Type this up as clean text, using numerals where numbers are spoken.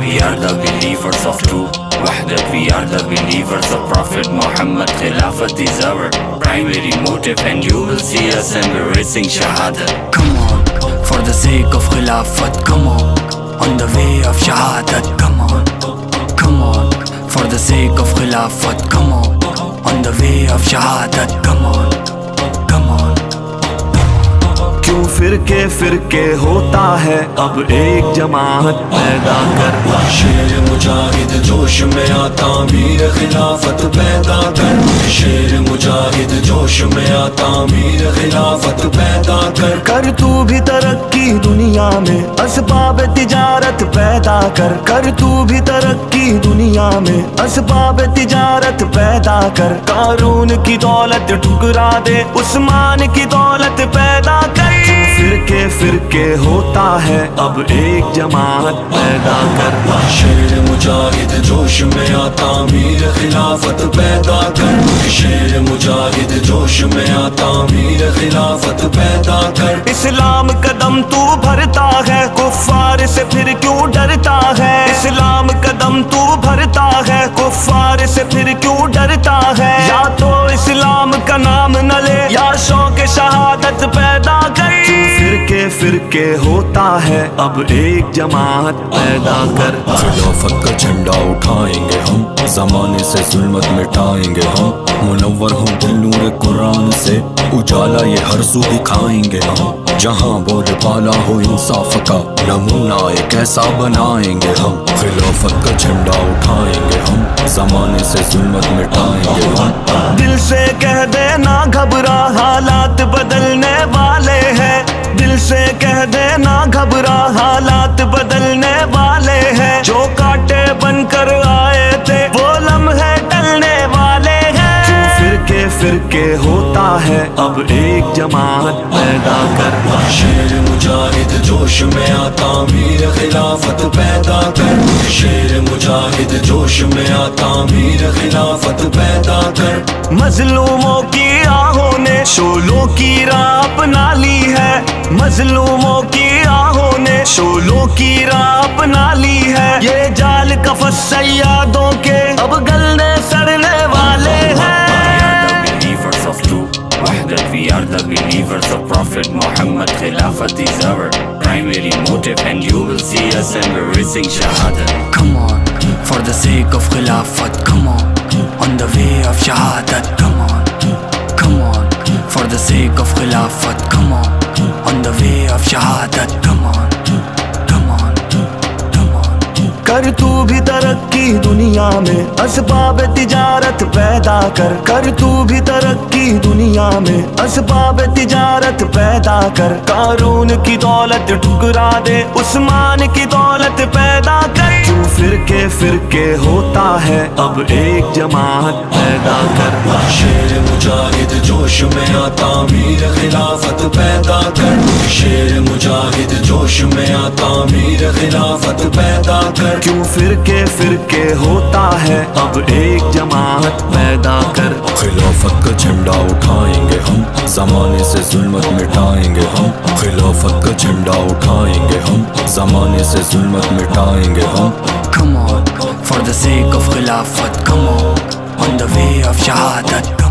we are the believers of truth. Wahdat, we are the believers of Prophet Muhammad. Khilafat is our primary motive, and you will see us embracing Shahadat. Come on, for the sake of Khilafat, come on the way of Shahadat, come on, for the sake of Khilafat, come on the way of Shahadat, come on. کیوں فرقے فرقے ہوتا ہے اب ایک جماعت پیدا کر. شیر مجاہد جوش میں آتا میر خلافت پیدا کر. شیر مجاہد جوش میں آتا میر خلافت پیدا کر. کر تو بھی ترقی دنیا میں اسباب تجارت پیدا کر. کر تو بھی ترقی دنیا میں اسباب تجارت پیدا کر. قارون کی دولت ٹھکرا دے عثمان کی دولت پیدا کر. فرقے فرقے ہوتا ہے اب ایک جماعت پیدا کر. شیر مجاہد جوش میں آتا میر خلافت پیدا کر. شیر مجاہد جوش میں آتا میر خلافت پیدا کر. اسلام قدم تو بھرتا ہے کفار سے پھر کیوں ڈرتا ہے. اسلام قدم تو بھرتا ہے کفار سے پھر کیوں ڈرتا ہے. یا تو اسلام کا نام نہ لے یا شوق شہادت پیدا کر. فرقے فرقے ہوتا ہے اب ایک جماعت پیدا کر. خلافت کا جھنڈا اٹھائیں گے ہم زمانے سے ظلمت مٹائیں گے ہم. منور ہوں دل نور قرآن سے اجالا یہ ہر سو دکھائیں گے ہم. جہاں بول بالا ہو انصاف کا نمونہ ایک ایسا بنائیں گے ہم. خلافت کا جھنڈا اٹھائیں گے ہم زمانے سے ظلمت مٹائیں گے ہم. دل سے کہہ دے نہ گھبرا حالات بدلنے والے ہیں. دل سے کہہ دے نہ گھبرا حالات بدلنے والے ہیں. جو کانٹے بن کر آئے تھے وہ لمحے ٹلنے والے ہیں. فرقے فرقے ہوتا ہے اب ایک جماعت پیدا کر. شیر مجاہد جوش میں آتا میر خلافت پیدا کر. شیر مجاہد جوش میں آتا میر خلافت پیدا کر. مظلوموں کی آہوں نے شولوں کی راہ اپنا لی ہے. مظلوموں کی آہوں نے شولوں کی راہ اپنا لی ہے. یہ جال کفس سیادوں کے اب گلنے سڑنے والے ہیں. Wahdat, we are the believers of Prophet Muhammad. Khilafat is our primary motive, and you will see us embracing Shahadat. Come on, for the sake of Khilafat, come on the way of Shahadat, come on, for the sake of Khilafat, come on the way of Shahadat, come on. کر تو بھی ترقی دنیا میں اسباب تجارت پیدا کر. کر تو بھی ترقی دنیا میں اسباب تجارت پیدا کر. قارون کی دولت ٹھکرا دے عثمان کی دولت پیدا کر. کیوں فرقے فرقے ہوتا ہے اب ایک جماعت پیدا کر. شیر مجاہد جوش میں آتا میر خلافت پیدا کر. شیر مجاہد جوش میں آتا میر خلافت پیدا کر. کیوں فرقے فرقے ہوتا ہے اب ایک جماعت پیدا کر. خلافت کا جھنڈا اٹھائیں گے ہم زمانے سے ظلمت مٹائیں گے ہم. خلافت کا جھنڈا اٹھائیں گے ہم زمانے سے ظلمت مٹائیں گے ہم. Come on, for the sake of Khilafat, come on the way of Shahadat, come